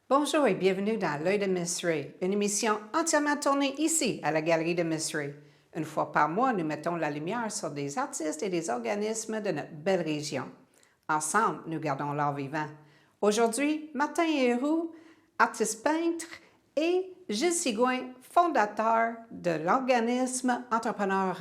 Bonjour et bienvenue dans L'Œil de Miss Ray, une émission entièrement tournée ici, à la Galerie de Miss Ray. Une fois par mois, nous mettons la lumière sur des artistes et des organismes de notre belle région. Ensemble, nous gardons l'art vivant. Aujourd'hui, Martin Héroux, artiste peintre, et Gilles Sigouin, fondateur de l'organisme Entrepreneur.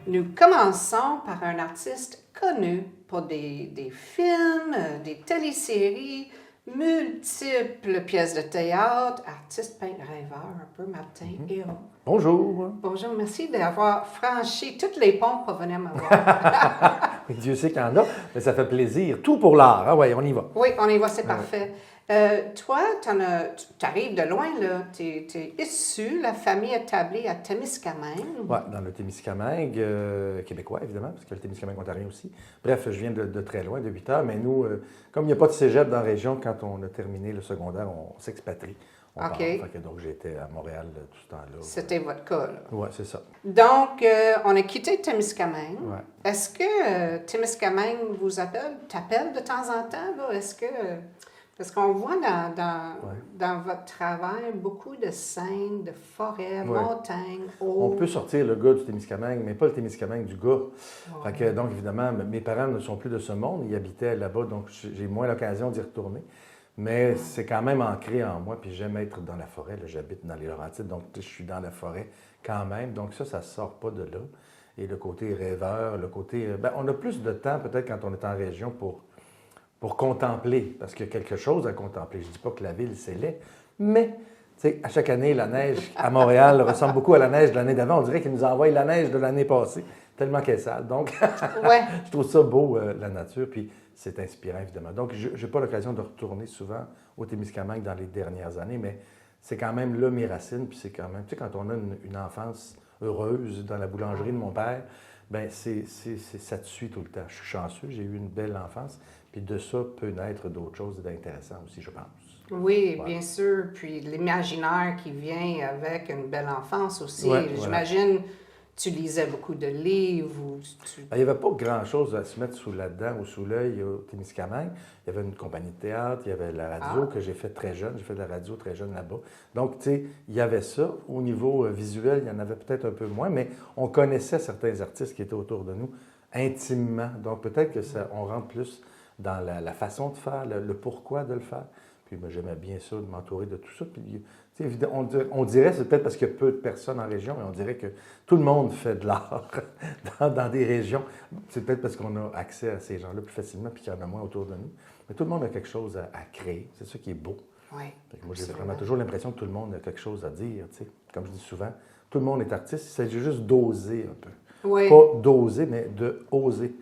Nous commençons par un artiste connu pour des films, des téléséries, multiples pièces de théâtre, artiste, peintre, rêveur, un peu, Martin Héroux. Bonjour. Bonjour, merci d'avoir franchi toutes les ponts pour venir me voir. Dieu sait qu'il y en a, mais ça fait plaisir. Tout pour l'art. Ah ouais, on y va. Oui, on y va, c'est parfait. Toi, tu arrives de loin, là. Tu es issu, la famille établie à Témiscamingue. Oui, dans le Témiscamingue, québécois, évidemment, parce que le Témiscamingue ontarien aussi. Bref, je viens de très loin, de 8 heures, mais nous, comme il n'y a pas de cégep dans la région, quand on a terminé le secondaire, on s'expatrie. OK. Donc, j'étais à Montréal tout ce temps-là. C'était votre cas, là. Oui, c'est ça. Donc, on a quitté Témiscamingue. Ouais. Est-ce que Témiscamingue t'appelle de temps en temps, là? Parce qu'on voit dans votre travail beaucoup de scènes, de forêts, montagnes, eaux. On peut sortir le gars du Témiscamingue, mais pas le Témiscamingue du gars. Fait que, donc, évidemment, mes parents ne sont plus de ce monde. Ils habitaient là-bas, donc j'ai moins l'occasion d'y retourner. Mais c'est quand même ancré en moi, puis j'aime être dans la forêt. Là, j'habite dans les Laurentides, donc je suis dans la forêt quand même. Donc ça ne sort pas de là. Et le côté rêveur, le côté... on a plus de temps peut-être quand on est en région pour contempler, parce qu'il y a quelque chose à contempler. Je ne dis pas que la ville, c'est laid, mais tu sais, à chaque année, la neige à Montréal ressemble beaucoup à la neige de l'année d'avant. On dirait qu'ils nous envoient la neige de l'année passée, tellement qu'elle est sale. Donc, je trouve ça beau, la nature, puis c'est inspirant, évidemment. Donc, je n'ai pas l'occasion de retourner souvent au Témiscamingue dans les dernières années, mais c'est quand même là mes racines, puis c'est quand même, tu sais, quand on a une enfance heureuse dans la boulangerie de mon père, bien, ça te suit tout le temps. Je suis chanceux, j'ai eu une belle enfance, puis de ça peut naître d'autres choses d'intéressant aussi, je pense. Oui, bien sûr. Puis l'imaginaire qui vient avec une belle enfance aussi. J'imagine, tu lisais beaucoup de livres. Il n'y avait pas grand-chose à se mettre sous la dent ou sous l'œil au Témiscamingue. Il y avait une compagnie de théâtre, il y avait la radio que j'ai fait très jeune. J'ai fait de la radio très jeune là-bas. Donc, tu sais, il y avait ça. Au niveau visuel, il y en avait peut-être un peu moins, mais on connaissait certains artistes qui étaient autour de nous intimement. Donc, peut-être que on rentre plus dans la façon de faire, le pourquoi de le faire. Puis j'aimais bien ça, de m'entourer de tout ça. Puis, on dirait, c'est peut-être parce qu'il y a peu de personnes en région, mais on dirait que tout le monde fait de l'art dans des régions. C'est peut-être parce qu'on a accès à ces gens-là plus facilement, puis qu'il y en a moins autour de nous. Mais tout le monde a quelque chose à créer. C'est ça qui est beau. Oui. Moi, j'ai vraiment toujours l'impression que tout le monde a quelque chose à dire. T'sais. Comme je dis souvent, tout le monde est artiste. Il s'agit juste d'oser un peu. Oui. Pas d'oser, mais de oser.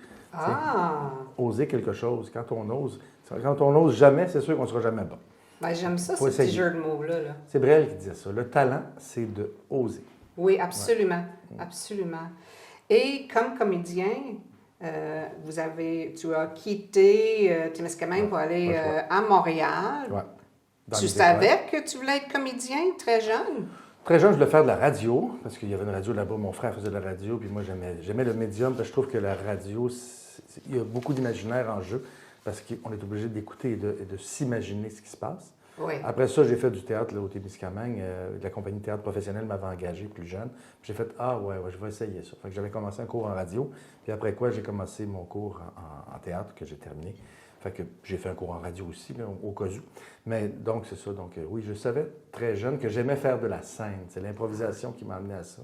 Oser quelque chose. Quand on n'ose jamais, c'est sûr qu'on ne sera jamais bon. Ben, j'aime ça, ce petit jeu de mots-là. Là. C'est Brel qui disait ça. Le talent, c'est de oser. Oui, absolument. Absolument. Et comme comédien, tu as quitté Témiscamingue pour aller à Montréal. Ouais. Tu savais que tu voulais être comédien très jeune? Très jeune, je voulais faire de la radio, parce qu'il y avait une radio là-bas. Mon frère faisait de la radio, puis moi, j'aimais le médium, parce que je trouve que la radio, il y a beaucoup d'imaginaire en jeu, parce qu'on est obligé d'écouter et de s'imaginer ce qui se passe. Oui. Après ça, j'ai fait du théâtre là, au Témiscamingue. La compagnie de théâtre professionnelle m'avait engagé plus jeune. Puis j'ai fait « Ah ouais, je vais essayer ça ». Fait que j'avais commencé un cours en radio, puis après quoi, j'ai commencé mon cours en théâtre que j'ai terminé. Fait que j'ai fait un cours en radio aussi, là, au cas où. Mais donc, c'est ça. Donc, oui, je savais très jeune que j'aimais faire de la scène. C'est l'improvisation qui m'a amené à ça.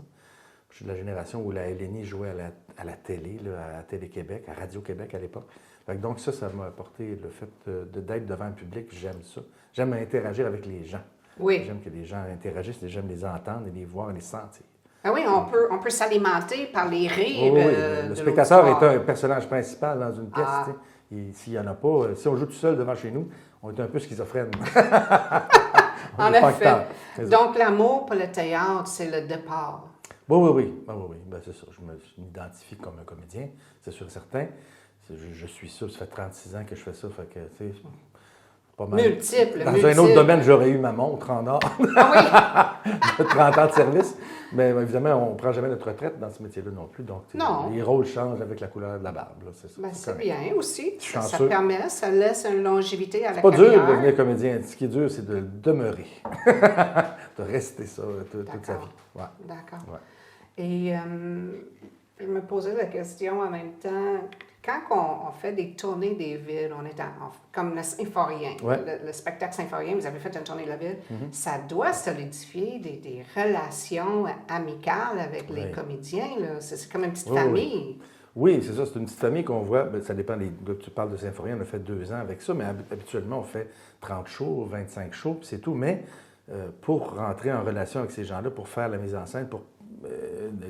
Je suis de la génération où la LNI jouait à la télé, là, à Télé-Québec, à Radio-Québec à l'époque. Donc ça m'a apporté le fait d'être devant le public. J'aime ça. J'aime interagir avec les gens. Oui. J'aime que les gens interagissent, j'aime les entendre, les voir, les sentir. Ah oui, on peut s'alimenter par les rires. Le spectateur est un personnage principal dans une pièce. Et s'il n'y en a pas, si on joue tout seul devant chez nous, on est un peu schizophrène. En effet. Donc, l'amour pour le théâtre, c'est le départ. Oui. Ben, c'est ça. Je m'identifie comme un comédien, c'est sûr et certain. Je suis ça. Ça fait 36 ans que je fais ça. Fait que, pas mal. Multiples, Dans multiples. un autre domaine, j'aurais eu ma montre en or Ah de 30 ans de service. Mais évidemment, on ne prend jamais notre retraite dans ce métier-là non plus. Donc, Non. les rôles changent avec la couleur de la barbe. Là, c'est ça. Ben, c'est correct. bien aussi. Ça Chanceux. permet, ça laisse une longévité à la C'est pas dur carrière. de devenir comédien. Ce qui est dur, c'est de le demeurer. De rester ça toute sa vie. Ouais. D'accord. Ouais. Et je me posais la question en même temps, quand on fait des tournées des villes, on est comme le Symphorien, Ouais. le spectacle Symphorien, vous avez fait une tournée de la ville, ça doit solidifier des relations amicales avec les Oui. comédiens. Là. C'est comme une petite Oui, oui. famille. Oui, c'est ça. C'est une petite famille qu'on voit. Ben, ça dépend des. Tu parles de Symphorien, on a fait 2 ans avec ça, mais habituellement, on fait 30 shows, 25 shows, puis c'est tout. Mais pour rentrer en relation avec ces gens-là, pour faire la mise en scène, pour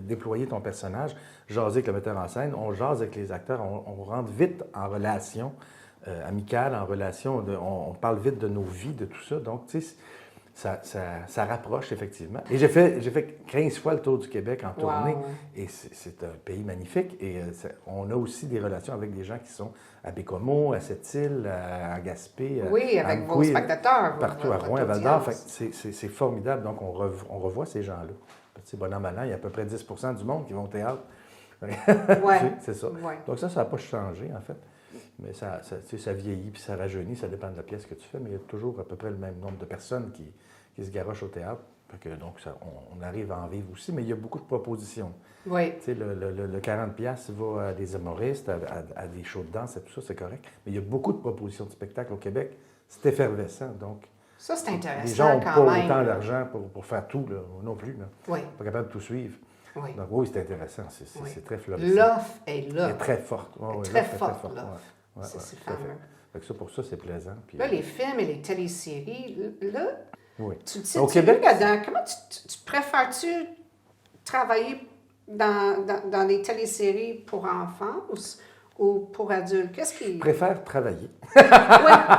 déployer ton personnage, jaser avec le metteur en scène, on jase avec les acteurs, on rentre vite en relation amicale, en relation, on parle vite de nos vies, de tout ça. Donc, tu sais, ça rapproche effectivement. Et j'ai fait 15 fois le tour du Québec en tournée, Wow. et c'est un pays magnifique. Et on a aussi des relations avec des gens qui sont à Bécomo, à Sept-Îles, à Gaspé, Oui, à avec vos Amqui, spectateurs. partout à votre Rouen, à Val-d'Or. audience. Fait que c'est formidable. Donc, on revoit ces gens-là. Tu sais, bon an, mal an, il y a à peu près 10 du monde qui vont au théâtre. Ouais. C'est ça. Ouais. Donc ça n'a pas changé, en fait. Mais tu sais, ça vieillit puis ça rajeunit, ça dépend de la pièce que tu fais, mais il y a toujours à peu près le même nombre de personnes qui se garochent au théâtre. Fait que, donc, on arrive à en vivre aussi, mais il y a beaucoup de propositions. Oui. Tu sais, le 40$ va à des humoristes, à des shows de danse et tout ça, c'est correct. Mais il y a beaucoup de propositions de spectacle au Québec. C'est effervescent, donc Ça, c'est intéressant les gens n'ont quand pas même. autant d'argent pour faire tout, là, non plus. Là. Oui. Pas capable de tout suivre. Oui. Donc oui, c'est intéressant. Oui. C'est très florissant. L'offre est là. Elle est très forte. Ouais, ouais, Très l'offre est forte, forte. là. Ouais, C'est ouais, super. tout à fait. Fait que ça, pour ça, c'est plaisant. Puis, Là, les films et les téléséries, là, oui. tu te Au situes Québec, là-dedans. Comment tu préfères-tu travailler dans les téléséries pour enfants ou pour adultes? Qu'est-ce qui... je préfère travailler. Oui,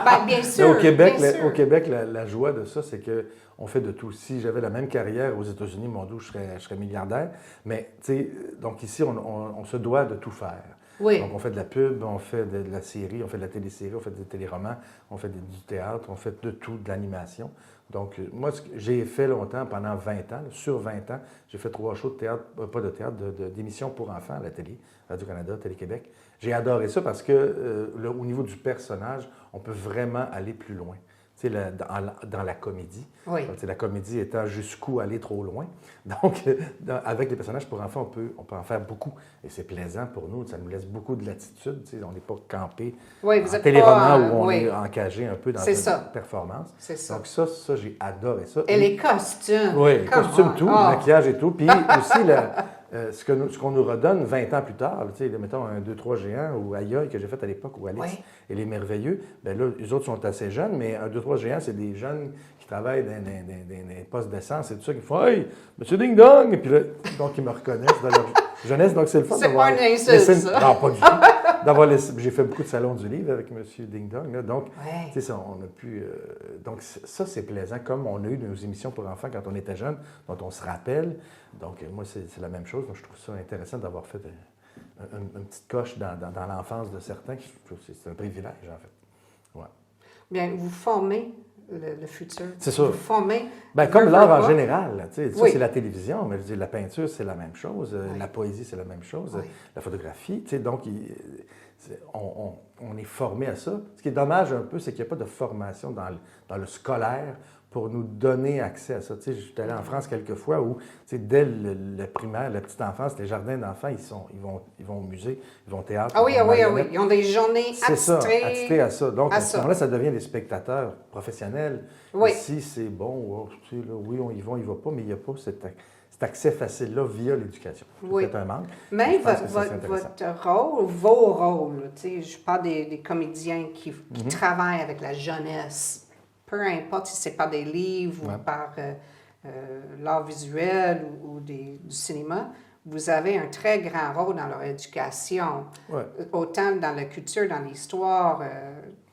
ben, bien sûr. Au Québec, bien sûr. au Québec la joie de ça, c'est qu'on fait de tout. Si j'avais la même carrière aux États-Unis, mon Dieu, je serais milliardaire. Mais, tu sais, donc ici, on se doit de tout faire. Oui. Donc, on fait de la pub, on fait de la série, on fait de la télésérie, on fait des téléromans, on fait du théâtre, on fait de tout, de l'animation. Donc, moi, j'ai fait longtemps, pendant 20 ans, là, sur 20 ans, j'ai fait 3 shows de théâtre, pas de théâtre, d'émissions pour enfants à la télé, Radio-Canada, Télé-Québec. J'ai adoré ça parce que, au niveau du personnage, on peut vraiment aller plus loin. Tu sais, dans la comédie. Oui. Donc, tu sais, la comédie étant jusqu'où aller trop loin. Donc, avec les personnages pour enfants, on peut en faire beaucoup. Et c'est plaisant pour nous. Ça nous laisse beaucoup de latitude. Tu sais, on n'est pas campé Oui, vous en êtes téléroman pas, où on oui. est encagé un peu dans C'est une ça. performance. C'est ça. Donc, ça, j'ai adoré ça. Et les costumes. Oui, les Come costumes, on. tout, Ah. le maquillage et tout. Puis aussi, ce qu'on nous redonne 20 ans plus tard, tu sais, mettons un 2-3 géants ou Aïe que j'ai fait à l'époque, ou Alice Oui. et les Merveilleux, bien là, les autres sont assez jeunes, mais un 2-3 géants, c'est des jeunes qui travaillent dans des postes d'essence et tout ça, qui font « Hey, Monsieur Ding Dong! » Et puis là, donc, ils me reconnaissent dans leur jeunesse, donc c'est le fun C'est d'avoir... pas une insulte, ça. Non, pas du tout. J'ai fait beaucoup de salons du livre avec Monsieur Ding Dong, là, donc, Ouais. tu sais, ça, on a pu... donc, ça, c'est plaisant, comme on a eu nos émissions pour enfants quand on était jeune, dont on se rappelle. Donc, moi, c'est la même chose. Donc, je trouve ça intéressant d'avoir fait une petite coche dans l'enfance de certains. C'est un privilège, en fait. Ouais. Bien, vous formez le futur. C'est ça. Vous formez... Ben, comme veux, l'art veux en pas. général. Là, ça, Oui. c'est la télévision, mais je veux dire, la peinture, c'est la même chose. Oui. La poésie, c'est la même chose. Oui. La photographie. Donc, on est formé à ça. Ce qui est dommage un peu, c'est qu'il n'y a pas de formation dans le scolaire pour nous donner accès à ça. Tu sais, je suis allé en France quelques fois où, tu sais, dès le primaire, la petite enfance, les jardins d'enfants, ils vont au musée, ils vont au théâtre. Ah oui, ils vont ah oui, aux ah oui. marionnettes. Ils ont des journées C'est ça, attitrées. attitré à ça. Donc, à à ce ça. moment-là, ça devient des spectateurs professionnels. Oui. Ici, c'est bon, oh, tu sais, là, oui, on y va pas, mais il n'y a pas cet accès facile-là via l'éducation. C'est Oui. peut-être un manque. Mais Je pense que ça, c'est intéressant. votre rôle, vos rôles, tu sais, je parle des comédiens qui Mm-hmm. travaillent avec la jeunesse, peu importe si c'est par des livres Ouais. ou par l'art visuel ou du cinéma, vous avez un très grand rôle dans leur éducation, Ouais. autant dans la culture, dans l'histoire.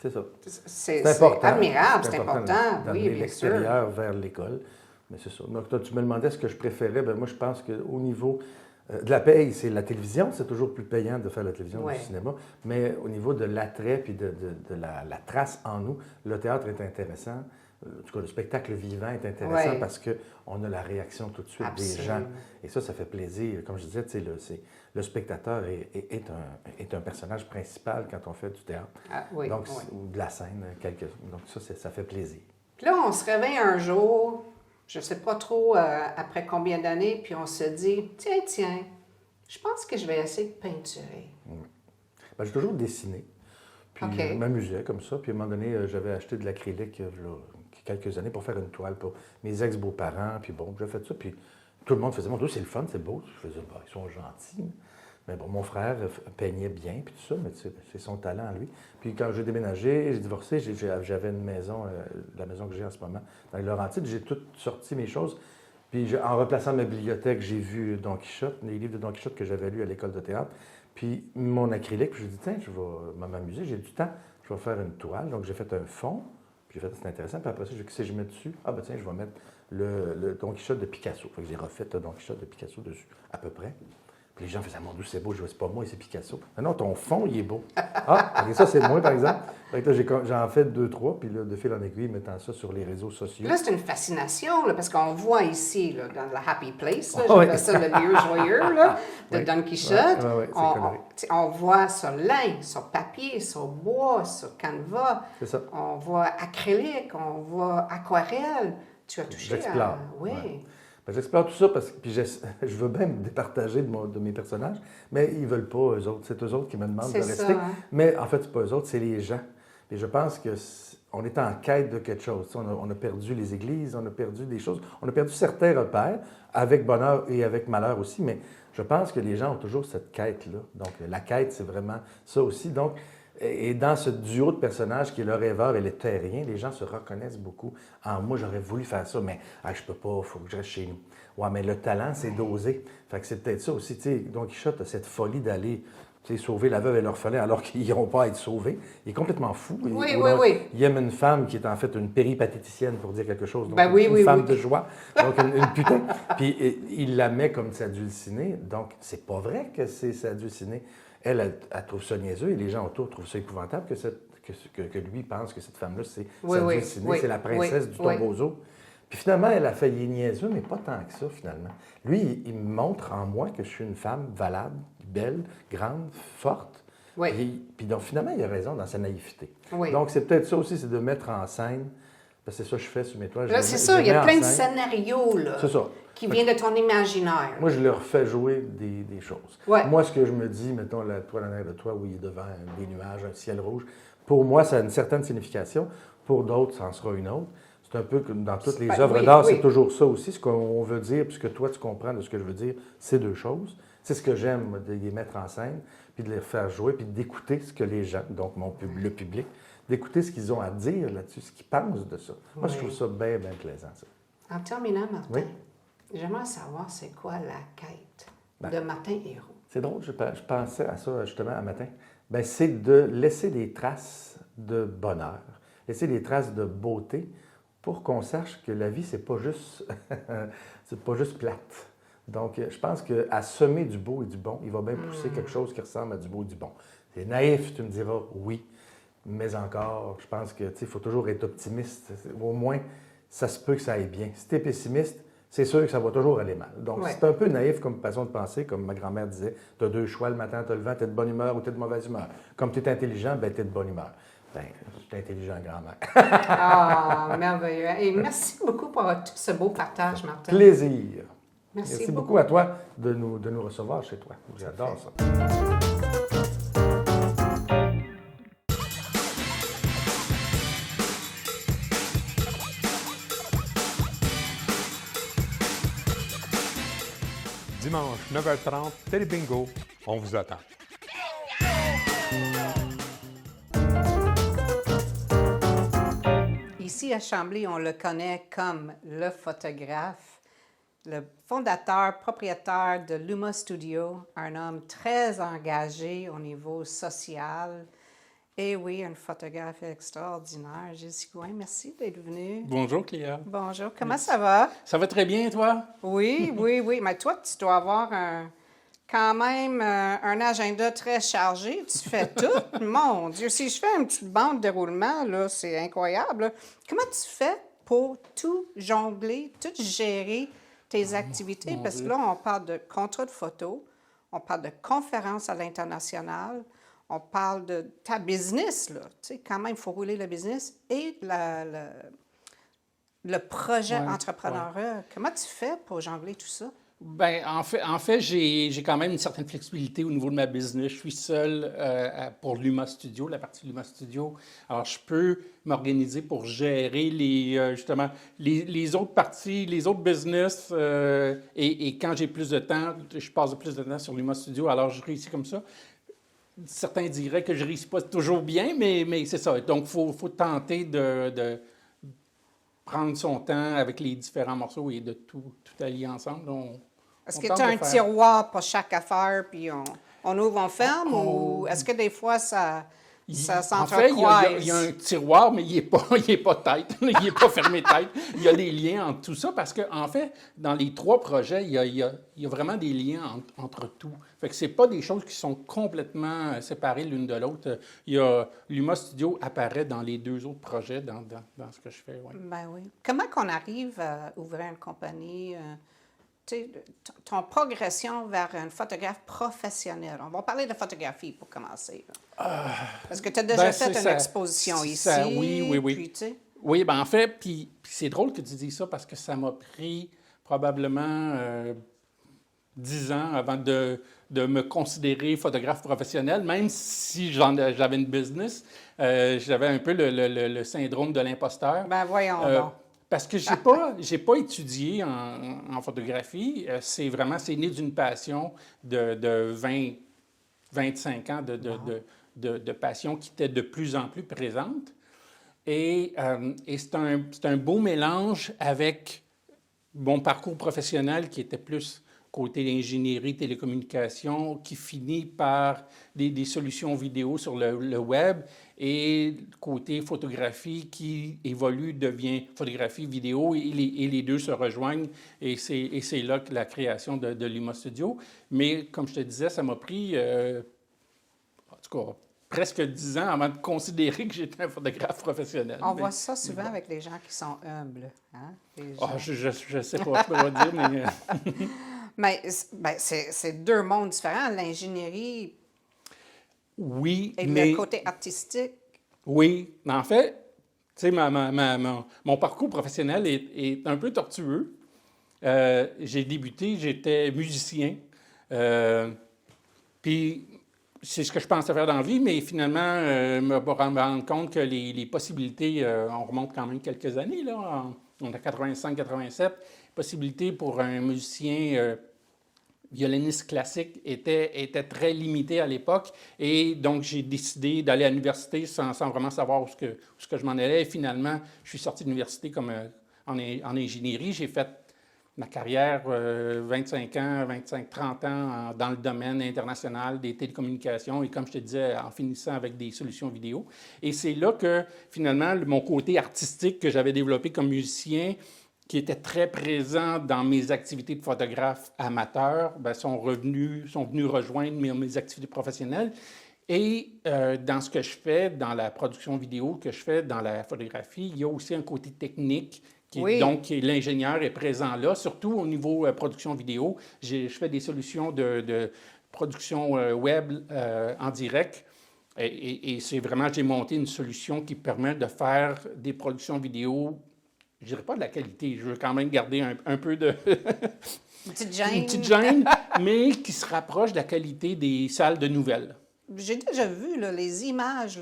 C'est ça. C'est important. admirable, c'est important, d'amener oui, bien sûr. l'extérieur vers l'école. Mais c'est ça. Donc, toi, tu me demandais ce que je préférais. Bien, moi, je pense qu'au niveau De la paye, c'est la télévision, c'est toujours plus payant de faire la télévision Ouais. du cinéma, mais au niveau de l'attrait puis de la trace en nous, le théâtre est intéressant. En tout cas, le spectacle vivant est intéressant Ouais. parce qu'on a la réaction tout de suite des Absolument. gens. Et ça fait plaisir. Comme je disais, tu sais, le spectateur est un personnage principal quand on fait du théâtre. Ah, oui, Donc, oui. ou de la scène. Donc ça fait plaisir. Puis là, on se réveille un jour, je ne sais pas trop après combien d'années, puis on se dit, tiens, je pense que je vais essayer de peinturer. Ben, j'ai toujours dessiné. Puis OK. je m'amusais comme ça. Puis à un moment donné, j'avais acheté de l'acrylique quelques années pour faire une toile pour mes ex-beaux-parents. Puis bon, j'ai fait ça. Puis tout le monde faisait, mon Dieu, c'est le fun, c'est beau. Je faisais, bah, ils sont gentils. Mais bon, mon frère peignait bien, puis tout ça, mais c'est son talent à lui. Puis quand j'ai déménagé, j'ai divorcé, j'avais une maison, la maison que j'ai en ce moment, dans les Laurentides, j'ai tout sorti mes choses. Puis en replaçant ma bibliothèque, j'ai vu Don Quichotte, les livres de Don Quichotte que j'avais lus à l'école de théâtre. Puis mon acrylique, puis je me dit, tiens, je vais m'amuser, j'ai du temps, je vais faire une toile. Donc j'ai fait un fond, puis j'ai fait, c'est intéressant. Puis après ça, qu'est-ce que je mets dessus? Ah ben tiens, je vais mettre le Don Quichotte de Picasso. Fait que j'ai refait le Don Quichotte de Picasso dessus, à peu près. Puis les gens faisaient, mon Dieu, c'est beau, je vois, c'est pas moi, c'est Picasso. Non, ton fond, il est beau. Ah, et ça, c'est de moi, par exemple. Fait que là, j'en fais 2, 3, puis là, de fil en aiguille, mettant ça sur les réseaux sociaux. Là, c'est une fascination, là, parce qu'on voit ici, là, dans la Happy Place, là, Oui. j'appelle ça le lieu joyeux là, de Oui. Don Quichotte. Oui, c'est coloré. On voit sur lin, sur papier, sur bois, sur canevas. C'est ça. On voit acrylique, on voit aquarelle. Tu as touché J'explore. à... Oui. Ouais. Ben, j'explore tout ça parce que puis je veux bien me départager de mes personnages, mais ils ne veulent pas, eux autres. C'est eux autres qui me demandent de C'est rester. ça, hein? Mais en fait, c'est pas eux autres, c'est les gens. Et je pense que on est en quête de quelque chose. Tu sais, on a perdu les églises, on a perdu des choses, on a perdu certains repères, avec bonheur et avec malheur aussi, mais je pense que les gens ont toujours cette quête-là. Donc, la quête, c'est vraiment ça aussi. Donc, et dans ce duo de personnages qui est le rêveur et le terrien, les gens se reconnaissent beaucoup. Ah, moi, j'aurais voulu faire ça, mais je peux pas, il faut que je reste chez nous. Ouais, mais le talent, c'est dosé. Fait que c'est peut-être ça aussi. Tu sais, Don Quichotte a cette folie d'aller sauver la veuve et l'orphelin alors qu'ils n'iront pas à être sauvés. Il est complètement fou. Oui. Il aime une femme qui est en fait une péripatéticienne, pour dire quelque chose. Donc, Ben oui, une femme oui. de joie. Donc, une putain. Puis il la met comme sa dulcinée. Donc, c'est pas vrai que c'est sa dulcinée. Elle trouve ça niaiseux et les gens autour trouvent ça épouvantable que lui pense que cette femme-là, c'est sa dulcinée, c'est la princesse du tombeau. Puis finalement, elle a failli niaiseux, mais pas tant que ça, finalement. Lui, il me montre en moi que je suis une femme valable, belle, grande, forte. Oui. Puis donc, finalement, il a raison dans sa naïveté. Oui. Donc, c'est peut-être ça aussi, c'est de mettre en scène, parce que c'est ça que je fais sur mes toiles. Là, c'est ça, il y a plein de scénarios là, c'est ça. qui viennent de ton imaginaire. Moi, je leur fais jouer des choses. Ouais. Moi, ce que je me dis, mettons la toile en arrière de toi où il est devant des nuages, un ciel rouge, pour moi, ça a une certaine signification. Pour d'autres, ça en sera une autre. C'est un peu comme dans toutes les œuvres d'art, c'est toujours ça aussi. Ce qu'on veut dire, puisque toi, tu comprends de ce que je veux dire, c'est deux choses. C'est ce que j'aime, de les mettre en scène, puis de les faire jouer, puis d'écouter ce que les gens, donc le public, d'écouter ce qu'ils ont à dire là-dessus, ce qu'ils pensent de ça. Moi, je trouve ça bien, bien plaisant, ça. En terminant, Martin, Oui. j'aimerais savoir c'est quoi la quête de Martin Héroux. C'est drôle, je pensais à ça justement un matin. Bien, c'est de laisser des traces de bonheur, laisser des traces de beauté pour qu'on sache que la vie, c'est pas juste plate. Donc, je pense qu'à semer du beau et du bon, il va bien pousser quelque chose qui ressemble à du beau et du bon. C'est naïf, tu me diras, oui, mais encore, je pense que il faut toujours être optimiste. Au moins, ça se peut que ça aille bien. Si tu es pessimiste, c'est sûr que ça va toujours aller mal. Donc, c'est un peu naïf comme façon de penser, comme ma grand-mère disait, tu as deux choix le matin, tu as le vent, tu es de bonne humeur ou tu es de mauvaise humeur. Comme tu es intelligent, ben tu es de bonne humeur. Bien, je suis intelligent, grand-mère. Ah, merveilleux. Et merci beaucoup pour tout ce beau partage, Martin. Plaisir. Merci beaucoup à toi de nous recevoir chez toi. J'adore ça. Dimanche, 9h30, Télébingo, on vous attend. Ici à Chambly, on le connaît comme le photographe, le fondateur, propriétaire de Luma Studio, un homme très engagé au niveau social. Et oui, un photographe extraordinaire. J.C. Gouin, merci d'être venu. Bonjour, Cléa. Bonjour, comment ça va? Ça va très bien, toi? Oui. Mais toi, tu dois avoir quand même un agenda très chargé. Tu fais tout. Mon Dieu, si je fais une petite bande de roulement, là, c'est incroyable. Là. Comment tu fais pour tout jongler, tout gérer tes activités? mon Parce que Dieu. là, on parle de contrat de photo, on parle de conférences à l'international, on parle de ta business, là. Tu sais, quand même, il faut rouler le business et le projet Ouais, entrepreneurial. Comment tu fais pour jongler tout ça? Ben, en fait j'ai quand même une certaine flexibilité au niveau de ma business. Je suis seul pour Luma Studio, la partie Luma Studio. Alors, je peux m'organiser pour gérer justement les autres parties, les autres business. Et quand j'ai plus de temps, je passe plus de temps sur Luma Studio. Alors, je réussis comme ça. Certains diraient que je ne réussis pas toujours bien, mais c'est ça. Donc, il faut tenter de prendre son temps avec les différents morceaux et de tout allier ensemble. Est-ce On que tente tu as de un faire- tiroir pour chaque affaire, puis on ouvre, on ferme, On- ou est-ce que des fois ça En fait, s'entrecroise? il y a un tiroir, mais il n'est pas, il est pas tête. Il n'est pas fermé tête. Il y a des liens entre tout ça parce qu'en fait, dans les 3 projets, il y a vraiment des liens entre tout. Fait que ce pas des choses qui sont complètement séparées l'une de l'autre. Luma Studio apparaît dans les 2 autres projets, dans ce que je fais. Ouais. Ben oui. Comment qu'on arrive à ouvrir une compagnie? Tu sais, ton progression vers un photographe professionnel. On va parler de photographie pour commencer. Là. Parce que tu as déjà Ben, fait c'est une ça. exposition ici. Ça, oui. Puis, tu sais, Oui, bien en fait, puis c'est drôle que tu dises ça parce que ça m'a pris probablement 10 ans avant de me considérer photographe professionnel, même si j'avais une business. J'avais un peu le syndrome de l'imposteur. ben voyons donc. Parce que j'ai pas étudié en photographie. C'est né d'une passion de 25 ans de passion qui était de plus en plus présente. Et c'est un beau mélange avec mon parcours professionnel qui était plus côté ingénierie, télécommunications, qui finit par des solutions vidéo sur le web, et côté photographie qui évolue, devient photographie vidéo, et les 2 se rejoignent, et c'est là que la création de Luma Studio. Mais comme je te disais, ça m'a pris, en tout cas, presque 10 ans avant de considérer que j'étais un photographe professionnel. On voit ça souvent avec les gens qui sont humbles. Hein? Les gens. Je sais pas, je peux pas dire, mais... Mais c'est 2 mondes différents, l'ingénierie Oui, et mais... le côté artistique. Oui, mais en fait, tu sais, mon parcours professionnel est un peu tortueux. J'ai débuté, j'étais musicien. Puis c'est ce que je pensais faire dans la vie, mais finalement, me rendre compte que les possibilités, on remonte quand même quelques années, là, on a 85-87, possibilités pour un musicien violoniste classique était très limitée à l'époque. Et donc, j'ai décidé d'aller à l'université sans vraiment savoir où ce que je m'en allais. Et finalement, je suis sorti de l'université comme en ingénierie. J'ai fait ma carrière 25 ans, 25-30 ans dans le domaine international des télécommunications et, comme je te disais, en finissant avec des solutions vidéo. Et c'est là que, finalement, mon côté artistique que j'avais développé comme musicien, qui était très présent dans mes activités de photographe amateur, sont venus rejoindre mes activités professionnelles. Et dans ce que je fais, dans la production vidéo que je fais, dans la photographie, il y a aussi un côté technique. Donc, l'ingénieur est présent là, surtout au niveau production vidéo. Je fais des solutions de production web en direct. Et c'est vraiment, j'ai monté une solution qui permet de faire des productions vidéo, je ne dirais pas de la qualité, je veux quand même garder un peu de... Une petite gêne. Une petite gêne, mais qui se rapproche de la qualité des salles de nouvelles. J'ai déjà vu là, les images.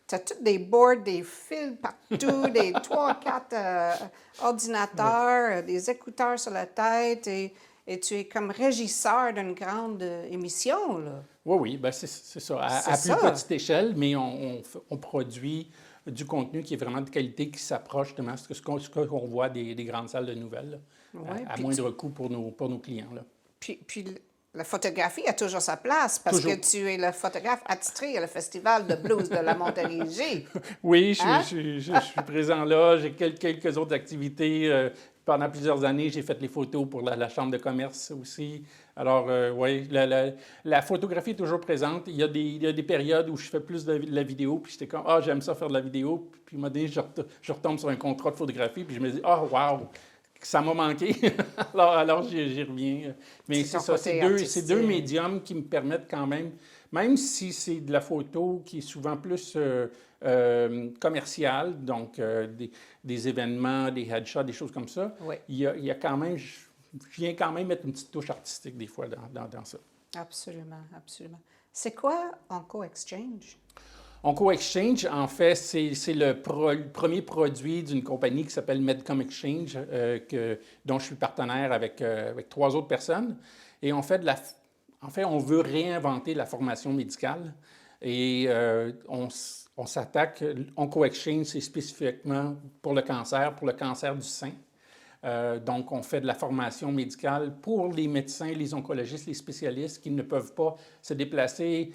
Tu as tous des boards, des fils partout, des 3-4 ordinateurs, des écouteurs sur la tête, et tu es comme régisseur d'une grande émission. Là. Oui, ben c'est ça. À plus petite échelle, mais on produit du contenu qui est vraiment de qualité, qui s'approche de ce qu'on voit des grandes salles de nouvelles, à moindre coût pour nos clients. Là. Puis la photographie a toujours sa place parce que tu es le photographe attitré à le Festival de blues de la Montérégie. Oui, je suis présent là. J'ai quelques autres activités pendant plusieurs années, j'ai fait les photos pour la Chambre de commerce aussi. Alors, oui, la photographie est toujours présente. Il y a des périodes où je fais plus de la vidéo, puis j'étais comme, ah, j'aime ça faire de la vidéo. Puis, un moment donné, je retombe sur un contrat de photographie, puis je me dis, ah, wow, ça m'a manqué. alors j'y reviens. Mais c'est ça, c'est deux médiums qui me permettent quand même si c'est de la photo qui est souvent plus commerciale, donc des événements, des headshots, des choses comme ça, oui. il y a quand même, je viens quand même mettre une petite touche artistique des fois dans ça. Absolument, absolument. C'est quoi OncoExchange? OncoExchange, en fait, c'est le premier produit d'une compagnie qui s'appelle Medcom Exchange, dont je suis partenaire avec 3 autres personnes. Et on fait on veut réinventer la formation médicale. Et on s'attaque, OncoExchange, c'est spécifiquement pour le cancer du sein. Donc, on fait de la formation médicale pour les médecins, les oncologistes, les spécialistes qui ne peuvent pas se déplacer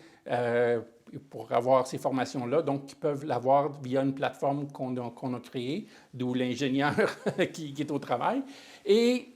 pour avoir ces formations-là, donc qui peuvent l'avoir via une plateforme qu'on a créée, d'où l'ingénieur qui est au travail. Et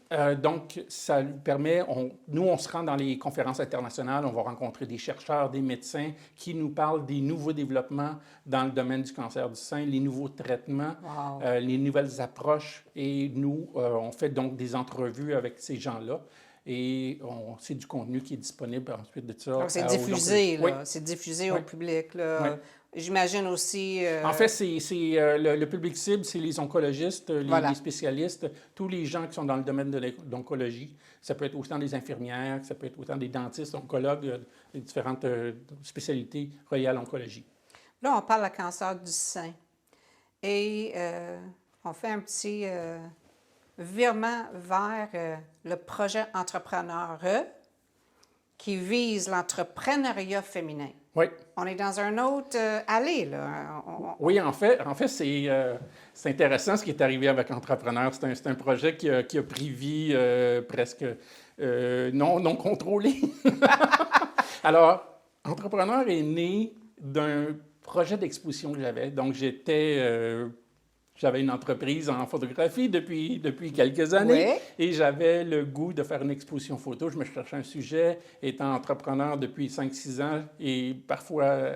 donc, ça lui permet, nous, on se rend dans les conférences internationales, on va rencontrer des chercheurs, des médecins qui nous parlent des nouveaux développements dans le domaine du cancer du sein, les nouveaux traitements, les nouvelles approches. Et nous, on fait donc des entrevues avec ces gens-là. Et c'est du contenu qui est disponible ensuite de ça. Donc, c'est diffusé, là. Oui. C'est diffusé au Oui. public, là. Oui. J'imagine aussi... En fait, le public cible, c'est les oncologistes, les spécialistes, tous les gens qui sont dans le domaine de l'oncologie. Ça peut être autant des infirmières, ça peut être autant des dentistes, oncologues, les différentes spécialités reliées à l'oncologie. Là, on parle de cancer du sein. Et on fait un petit virement vers le projet Entrepreneur qui vise l'entrepreneuriat féminin. Oui. On est dans un autre allée, là. Oui, en fait c'est intéressant ce qui est arrivé avec Entrepreneur. C'est un projet qui a pris vie presque non contrôlé. Alors, Entrepreneur est né d'un projet d'exposition que j'avais. Donc, j'avais une entreprise en photographie depuis quelques années et j'avais le goût de faire une exposition photo. Je me cherchais un sujet, étant entrepreneur depuis 5-6 ans et parfois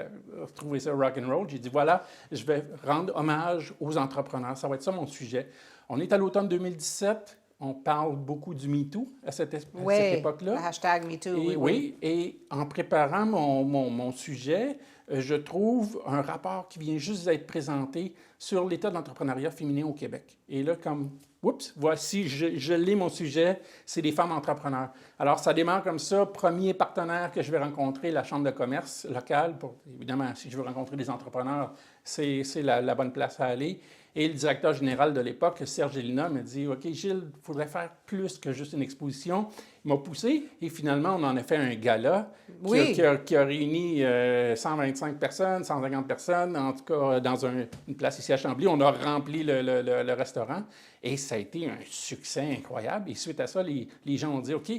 trouver ça rock'n'roll. J'ai dit, voilà, je vais rendre hommage aux entrepreneurs. Ça va être ça mon sujet. On est à l'automne 2017. On parle beaucoup du MeToo à cette époque-là. Le hashtag MeToo, oui. Et en préparant mon sujet, je trouve un rapport qui vient juste d'être présenté sur l'état de l'entrepreneuriat féminin au Québec. Et là, voici, je lis mon sujet, c'est les femmes entrepreneurs. Alors, ça démarre comme ça. Premier partenaire que je vais rencontrer, la Chambre de commerce locale. Évidemment, si je veux rencontrer des entrepreneurs, c'est la bonne place à aller. Et le directeur général de l'époque, Serge Elina, me dit « OK, Gilles, il faudrait faire plus que juste une exposition. » Il m'a poussé et finalement, on en a fait un gala qui a réuni 125 personnes, 150 personnes, en tout cas dans une place ici à Chambly. On a rempli le restaurant et ça a été un succès incroyable. Et suite à ça, les gens ont dit « OK,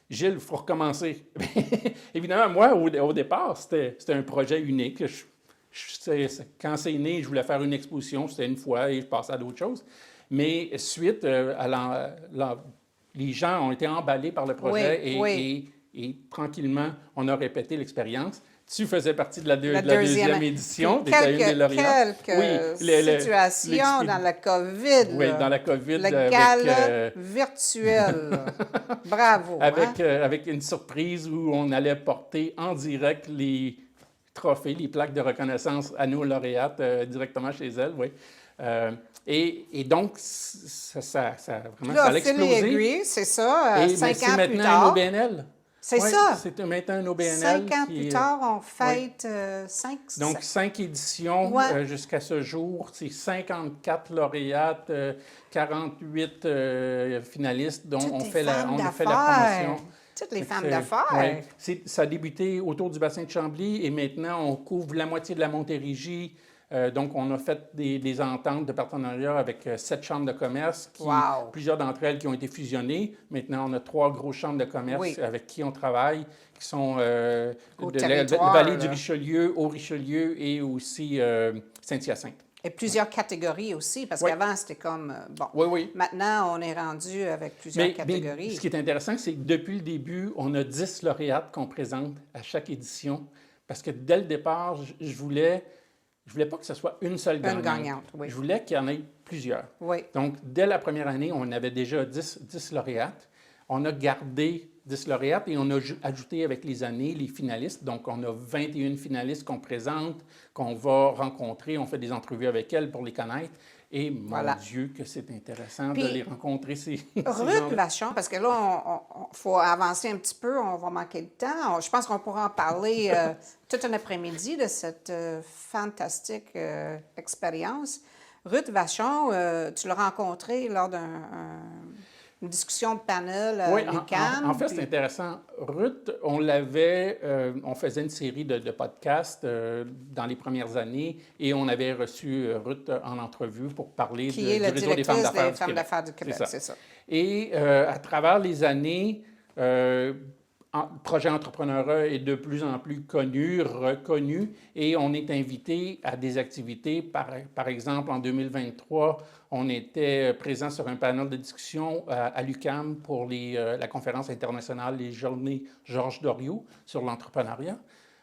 Gilles, il faut recommencer. » Évidemment, moi, au départ, c'était un projet unique. Quand c'est né, je voulais faire une exposition, c'était une fois et je passais à d'autres choses. Mais suite, les gens ont été emballés par le projet et tranquillement, on a répété l'expérience. Tu faisais partie de la deuxième édition. Quelques situations dans la COVID. Oui, dans la COVID. Le gala virtuel. Bravo. Avec une surprise où on allait porter en direct les trophées, les plaques de reconnaissance à nos lauréates directement chez elles, oui. Et donc, ça vraiment, ça a explosé. C'est ça, 5 ans plus tard. C'est maintenant un OBNL. C'est ça. C'est maintenant un OBNL. 5 ans plus tard, on fête 5... Donc, 5 éditions jusqu'à ce jour. C'est 54 lauréates, 48 finalistes dont on a fait la promotion. Toutes les femmes d'affaires. Oui. Ça a débuté autour du bassin de Chambly et maintenant, on couvre la moitié de la Montérégie. Donc, on a fait des ententes de partenariat avec 7 chambres de commerce, plusieurs d'entre elles qui ont été fusionnées. Maintenant, on a 3 grosses chambres de commerce avec qui on travaille, qui sont de la vallée du Richelieu, Haut-Richelieu et aussi Saint-Hyacinthe. Et plusieurs catégories aussi, parce Oui. qu'avant, c'était comme, bon, Oui, oui. maintenant, on est rendu avec plusieurs catégories. Mais ce qui est intéressant, c'est que depuis le début, on a 10 lauréates qu'on présente à chaque édition. Parce que dès le départ, je voulais pas que ce soit une seule gagnante. gagnante, oui. Je voulais qu'il y en ait plusieurs. Oui. Donc, dès la première année, on avait déjà 10 lauréates. On a gardé 10 lauréates et on a ajouté avec les années les finalistes. Donc, on a 21 finalistes qu'on présente, qu'on va rencontrer. On fait des entrevues avec elles pour les connaître. Et mon Dieu, que c'est intéressant de les rencontrer, ces Ruth Vachon, parce que là, il faut avancer un petit peu, on va manquer de temps. Je pense qu'on pourra en parler tout un après-midi de cette fantastique expérience. Ruth Vachon, tu l'as rencontrée lors d'une discussion de panel à l'UQAM. En fait, c'est intéressant. Ruth, on faisait une série de podcasts dans les premières années et on avait reçu Ruth en entrevue pour parler du réseau des femmes d'affaires du Québec. C'est ça. Et à travers les années, Projet Entrepreneuriat est de plus en plus connu, reconnu, et on est invité à des activités. Par exemple, en 2023, on était présent sur un panel de discussion à l'UQAM pour la conférence internationale Les Journées Georges Doriot sur l'entrepreneuriat.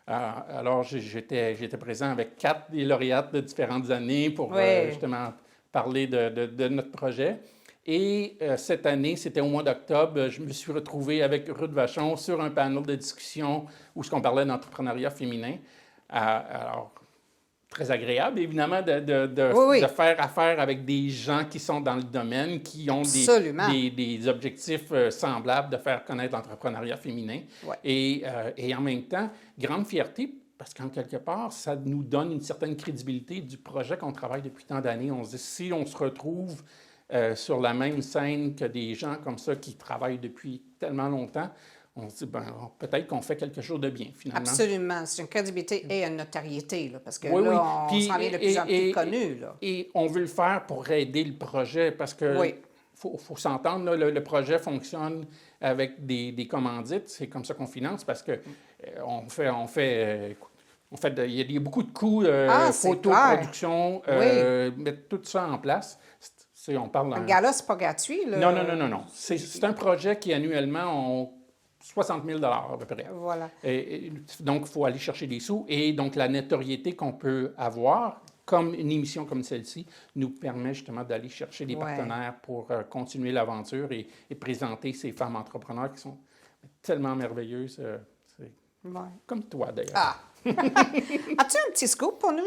Alors, j'étais présent avec 4 des lauréates de différentes années pour justement parler de notre projet. Et cette année, c'était au mois d'octobre, je me suis retrouvé avec Ruth Vachon sur un panel de discussion où on parlait d'entrepreneuriat féminin. Alors, très agréable, évidemment, de faire affaire avec des gens qui sont dans le domaine, qui ont des objectifs semblables de faire connaître l'entrepreneuriat féminin. Ouais. Et en même temps, grande fierté, parce qu'en quelque part, ça nous donne une certaine crédibilité du projet qu'on travaille depuis tant d'années. On se dit, si on se retrouve sur la même scène que des gens comme ça qui travaillent depuis tellement longtemps, on se dit, peut-être qu'on fait quelque chose de bien, finalement. Absolument. C'est une crédibilité et une notoriété, là, parce que on s'en vient de plus en plus connu. Là. Et on veut le faire pour aider le projet, parce que faut s'entendre, là, le projet fonctionne avec des commandites. C'est comme ça qu'on finance, parce que il y a beaucoup de coûts, photo, production, mettre tout ça en place. On parle un gala, c'est pas gratuit. Là. Non. C'est un projet qui, annuellement, a 60 000 à peu près. Voilà. Et donc, il faut aller chercher des sous. Et donc, la notoriété qu'on peut avoir, comme une émission comme celle-ci, nous permet justement d'aller chercher des partenaires pour continuer l'aventure et présenter ces femmes entrepreneurs qui sont tellement merveilleuses. Comme toi, d'ailleurs. Ah! As-tu un petit scoop pour nous?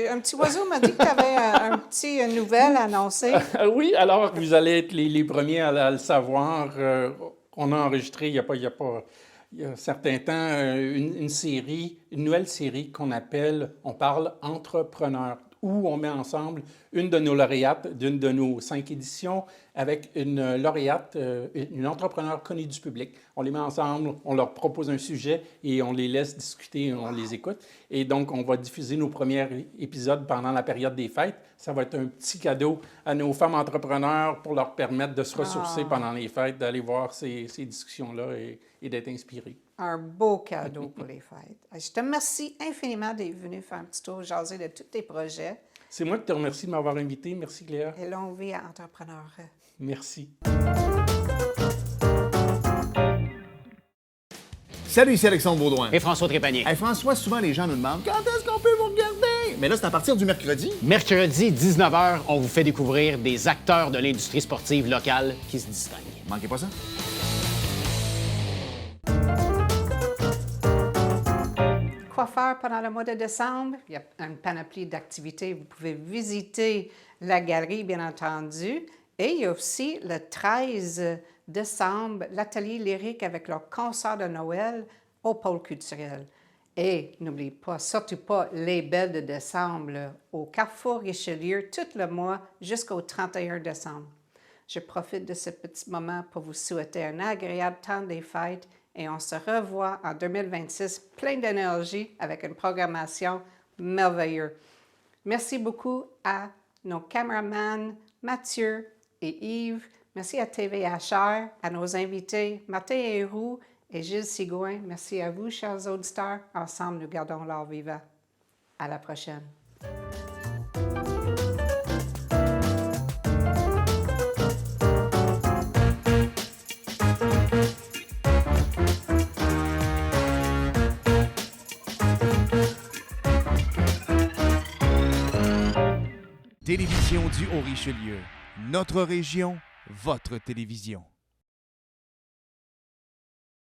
Un petit oiseau m'a dit que tu avais une nouvelle à annoncer. Oui, alors vous allez être les premiers à le savoir. On a enregistré il y a un certain temps une nouvelle série qu'on appelle « On parle entrepreneur », où on met ensemble une de nos lauréates d'une de nos 5 éditions avec une lauréate, une entrepreneur connue du public. On les met ensemble, on leur propose un sujet et on les laisse discuter, on les écoute. Et donc, on va diffuser nos premiers épisodes pendant la période des fêtes. Ça va être un petit cadeau à nos femmes entrepreneurs pour leur permettre de se ressourcer pendant les fêtes, d'aller voir ces discussions-là et d'être inspirés. Un beau cadeau pour les fêtes. Je te remercie infiniment d'être venu faire un petit tour jaser de tous tes projets. C'est moi qui te remercie de m'avoir invité. Merci, Cléa. Et longue vie à Entrepreneur. Merci. Salut, ici Alexandre Baudouin. Et François Trépanier. Hey, François, souvent les gens nous demandent quand est-ce qu'on peut vous regarder? Mais là, c'est à partir du mercredi. Mercredi, 19h, on vous fait découvrir des acteurs de l'industrie sportive locale qui se distinguent. Manquez pas ça. Quoi faire pendant le mois de décembre? Il y a une panoplie d'activités. Vous pouvez visiter la galerie, bien entendu. Et il y a aussi le 13 décembre, l'atelier lyrique avec leur concert de Noël au pôle culturel. Et n'oubliez pas, surtout pas les belles de décembre là, au Carrefour Richelieu tout le mois jusqu'au 31 décembre. Je profite de ce petit moment pour vous souhaiter un agréable temps des fêtes et on se revoit en 2026 plein d'énergie avec une programmation merveilleuse. Merci beaucoup à nos caméramans Mathieu et Yves. Merci à TVHR, à nos invités Martin Héroux et Gilles Sigouin. Merci à vous, chers auditeurs. Ensemble, nous gardons l'art vivant. À la prochaine. télévision du Haut-Richelieu. Notre région, votre télévision.